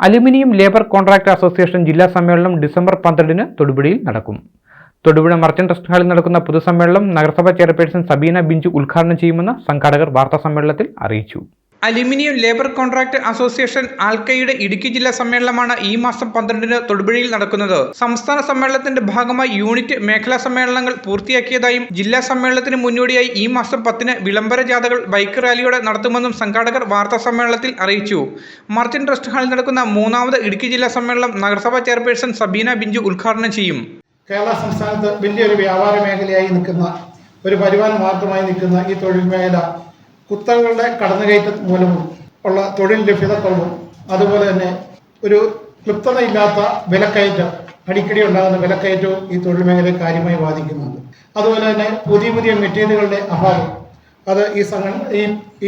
Aluminium labour contract association ജില്ലാ സമ്മേളനം December 12-ന് തൊടുപുഴയിൽ നടക്കും. തൊടുപുഴ മർച്ചന്റ് ട്രസ്റ്റ് ഹാളിൽ നടക്കുന്ന പൊതുസമ്മേളനം നഗരസഭാ ചെയർപേഴ്സൺ സബീന ബിഞ്ചു ഉദ്ഘാടനം ചെയ്യുമെന്ന് സംഘാടകർ വാർത്താസമ്മേളനത്തിൽ അറിയിച്ചു. അലുമിനിയം ലേബർ കോൺട്രാക്ട് അസോസിയേഷൻ ആൽക്കയുടെ ഇടുക്കി ജില്ലാ സമ്മേളനമാണ് ഈ മാസം 12-ന് തൊടുപുഴയിൽ നടക്കുന്നത്. സംസ്ഥാന സമ്മേളനത്തിന്റെ ഭാഗമായി യൂണിറ്റ് മേഖലാ സമ്മേളനങ്ങൾ പൂർത്തിയാക്കിയതായും ജില്ലാ സമ്മേളനത്തിന് മുന്നോടിയായി ഈ മാസം 10-ന് വിളംബര ജാഥകൾ ബൈക്ക് റാലിയോടെ നടത്തുമെന്നും സംഘാടകർ വാർത്താ സമ്മേളനത്തിൽ അറിയിച്ചു. മർച്ചന്റ് ട്രസ്റ്റ് ഹാളിൽ നടക്കുന്ന 3ാമത് ഇടുക്കി ജില്ലാ സമ്മേളനം നഗരസഭാ ചെയർപേഴ്സൺ സബീന ബിഞ്ചു ഉദ്ഘാടനം ചെയ്യും. കേരള സംസ്ഥാനത്ത് വലിയൊരു വ്യാപാര മേഖലയായി നിൽക്കുന്ന, ഒരു വരുമാന മാർഗമായി നിൽക്കുന്ന ഈ തൊഴിൽ മേഖല കുത്തകകളുടെ കടന്നുകയറ്റം മൂലവും ഉള്ള തൊഴിൽ ലഭ്യത കുറവും, അതുപോലെ തന്നെ ഒരു ക്ലിപ്തതയില്ലാത്ത വിലക്കയറ്റം, അടിക്കടി ഉണ്ടാകുന്ന വിലക്കയറ്റവും ഈ തൊഴിൽ മേഖലയെ കാര്യമായി ബാധിക്കുന്നുണ്ട്. അതുപോലെ തന്നെ പുതിയ പുതിയ മെറ്റീരിയലുകളുടെ അഭാവം അത്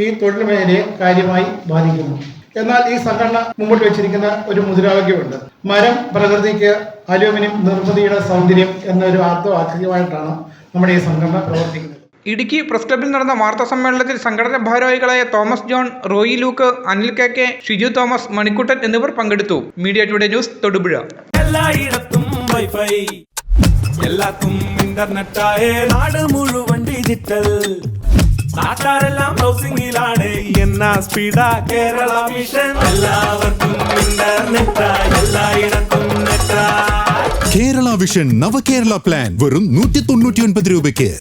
ഈ തൊഴിൽ മേഖലയെ കാര്യമായി ബാധിക്കുന്നു. എന്നാൽ ഈ സംഘടന മുമ്പോട്ട് വെച്ചിരിക്കുന്ന ഒരു മുദ്രാവാക്യമുണ്ട്: മരം പ്രകൃതിക്ക്, അലൂമിനിയം നിർമ്മിതിയുടെ സൗന്ദര്യം എന്നൊരു ആത്മവാക്യമായിട്ടാണ് നമ്മുടെ ഈ സംഘടന പ്രവർത്തിക്കുന്നത്. ഇടുക്കി പ്രസ് ക്ലബ്ബിൽ നടന്ന വാർത്താ സമ്മേളനത്തിൽ സംഘടന ഭാരവാഹികളായ Thomas John, Roy Luke, Anil K, Shiju Thomas, Manikuttan എന്നിവർ പങ്കെടുത്തു. Media today news, Thodupuzha. എല്ലായിടത്തും വൈഫൈ, എല്ലാത്തും ഇന്റർനെറ്റായ നാട് മുഴുവൻ ഡിജിറ്റൽ. നാട്ടാരെല്ലാം ബ്രൗസിംഗിലാണ്, എന്നാ സ്പീഡാ കേരള മിഷൻ. എല്ലാവർക്കും ഇന്റർനെറ്റാ, എല്ലായിടത്തും നെറ്റാ. കേരള വിഷൻ നവകേരള പ്ലാൻ വെറും 199 രൂപയ്ക്ക്.